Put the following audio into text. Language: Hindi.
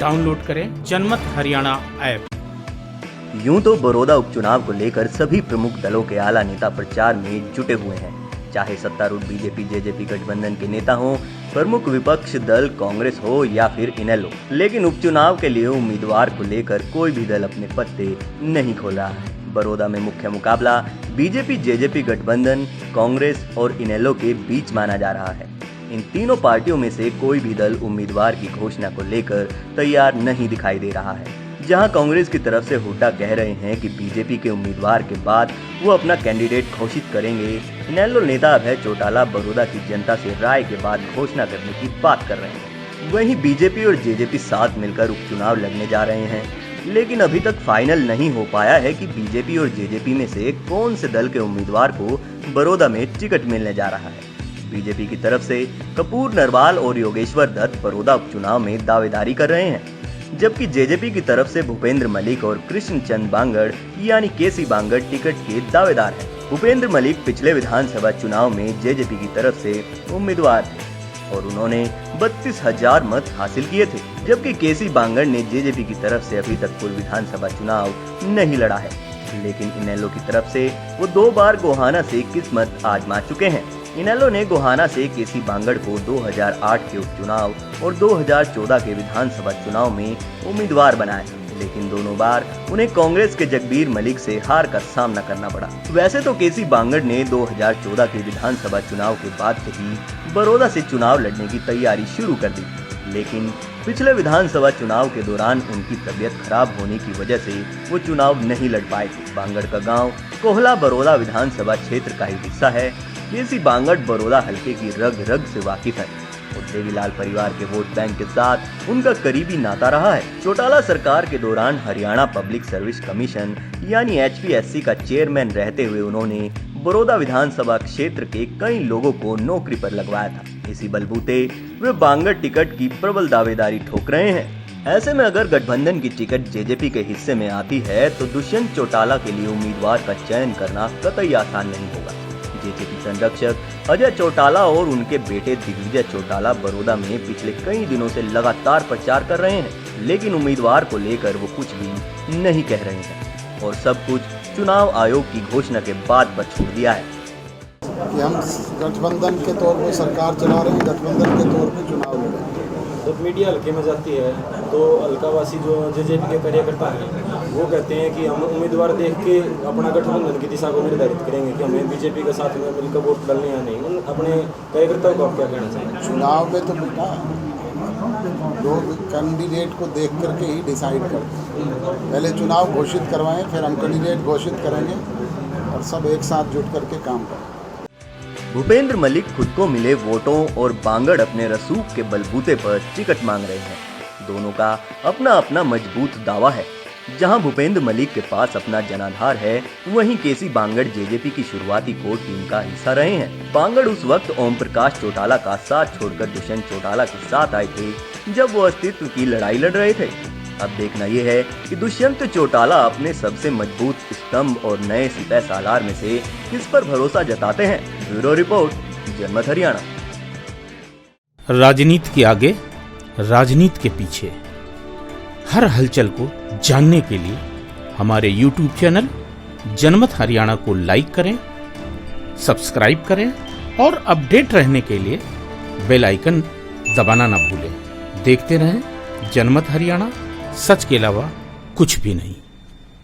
डाउनलोड करें जनमत हरियाणा ऐप। यूं तो बड़ौदा उपचुनाव को लेकर सभी प्रमुख दलों के आला नेता प्रचार में जुटे हुए हैं, चाहे सत्तारूढ़ बीजेपी जेजेपी गठबंधन के नेता हों, प्रमुख विपक्ष दल कांग्रेस हो या फिर इनेलो। लेकिन उपचुनाव के लिए उम्मीदवार को लेकर कोई भी दल अपने पत्ते नहीं खोल रहा है। बड़ौदा में मुख्य मुकाबला बीजेपी जेजेपी गठबंधन, कांग्रेस और इनेलो के बीच माना जा रहा है। इन तीनों पार्टियों में से कोई भी दल उम्मीदवार की घोषणा को लेकर तैयार नहीं दिखाई दे रहा है। जहां कांग्रेस की तरफ से हुड्डा कह रहे हैं कि बीजेपी के उम्मीदवार के बाद वो अपना कैंडिडेट घोषित करेंगे, इनेलो नेता अभय चौटाला बड़ौदा की जनता से राय के बाद घोषणा करने की बात कर रहे हैं। वहीं बीजेपी और जेजेपी साथ मिलकर उपचुनाव लड़ने जा रहे हैं, लेकिन अभी तक फाइनल नहीं हो पाया है कि बीजेपी और जेजेपी में से कौन से दल के उम्मीदवार को बड़ौदा में टिकट मिलने जा रहा है। बीजेपी की तरफ से कपूर नरवाल और योगेश्वर दत्त बड़ौदा उपचुनाव में दावेदारी कर रहे हैं, जबकि जेजेपी की तरफ से भूपेंद्र मलिक और कृष्ण चंद बांगड़ यानी केसी बांगड़ टिकट के दावेदार हैं। भूपेंद्र मलिक पिछले विधानसभा चुनाव में जेजेपी की तरफ से उम्मीदवार थे और उन्होंने 32,000 मत हासिल किए थे, जबकि केसी बांगड़ ने जेजेपी की तरफ से अभी तक कोई विधानसभा चुनाव नहीं लड़ा है। लेकिन इनेलो की तरफ से वो 2 बार गोहाना से किस्मत आजमा चुके हैं। इनेलो ने गोहाना से केसी बांगड़ को 2008 के उपचुनाव और 2014 के विधानसभा चुनाव में उम्मीदवार बनाया, लेकिन दोनों बार उन्हें कांग्रेस के जगबीर मलिक से हार का सामना करना पड़ा। वैसे तो केसी बांगड़ ने 2014 के विधानसभा चुनाव के बाद से ही बड़ौदा से चुनाव लड़ने की तैयारी शुरू कर दी, लेकिन पिछले विधानसभा चुनाव के दौरान उनकी तबीयत खराब होने की वजह से वो चुनाव नहीं लड़ पाए थे। बांगड़ का गाँव कोहला बड़ौदा विधानसभा क्षेत्र का ही हिस्सा है। केसी बांगड़ बड़ौदा हल्के की रग रग से वाकिफ है और देवीलाल परिवार के वोट बैंक के साथ उनका करीबी नाता रहा है। चौटाला सरकार के दौरान हरियाणा पब्लिक सर्विस कमीशन यानी HPSC का चेयरमैन रहते हुए उन्होंने बड़ौदा विधानसभा क्षेत्र के कई लोगों को नौकरी पर लगवाया था। इसी बलबूते वे बांगड़ टिकट की प्रबल दावेदारी ठोक रहे हैं। ऐसे में अगर गठबंधन की टिकट जेजेपी के हिस्से में आती है तो दुष्यंत चौटाला के लिए उम्मीदवार का चयन करना कतई आसान नहीं होगा। जेजेपी संरक्षक अजय चौटाला और उनके बेटे दिग्विजय चौटाला बड़ौदा में पिछले कई दिनों से लगातार प्रचार कर रहे हैं, लेकिन उम्मीदवार को लेकर वो कुछ भी नहीं कह रहे हैं और सब कुछ चुनाव आयोग की घोषणा के बाद पर छोड़ दिया है कि हम गठबंधन के तौर पर सरकार चला रहे हैं, गठबंधन के तौर पर चुनाव लड़ेंगे। जब मीडिया हल्के में जाती है तो हल्कावासी जो जेजेपी के कार्यकर्ता हैं वो कहते हैं कि हम उम्मीदवार देख के अपना गठबंधन की दिशा को निर्धारित करेंगे कि हमें बीजेपी के साथ में मिलकर वोट डालने या नहीं। उन अपने कार्यकर्ताओं को आप क्या कहना चाहेंगे? चुनाव में तो बेटा लोग कैंडिडेट को देख करके ही डिसाइड करते हैं। पहले चुनाव घोषित करवाएं, फिर हम कैंडिडेट घोषित करेंगे और सब एक साथ जुट करके काम करें। भूपेंद्र मलिक खुद को मिले वोटों और बांगड़ अपने रसूख के बलबूते पर टिकट मांग रहे हैं। दोनों का अपना अपना मजबूत दावा है। जहां भूपेंद्र मलिक के पास अपना जनाधार है, वहीं केसी बांगड़ जेजेपी की शुरुआती कोर टीम का हिस्सा रहे हैं। बांगड़ उस वक्त ओम प्रकाश चौटाला का साथ छोड़कर दुष्यंत चौटाला के साथ आए थे जब वो अस्तित्व की लड़ाई लड़ रहे थे। अब देखना यह है कि दुष्यंत चौटाला अपने सबसे मजबूत स्तंभ और नए सिपह सालार में से किस पर भरोसा जताते हैं। ब्यूरो रिपोर्ट, जनमत हरियाणा। राजनीति के आगे, राजनीति के पीछे, हर हलचल को जानने के लिए हमारे YouTube चैनल जनमत हरियाणा को लाइक करें, सब्सक्राइब करें और अपडेट रहने के लिए बेल आइकन दबाना ना भूलें। देखते रहें जनमत हरियाणा, सच के अलावा कुछ भी नहीं।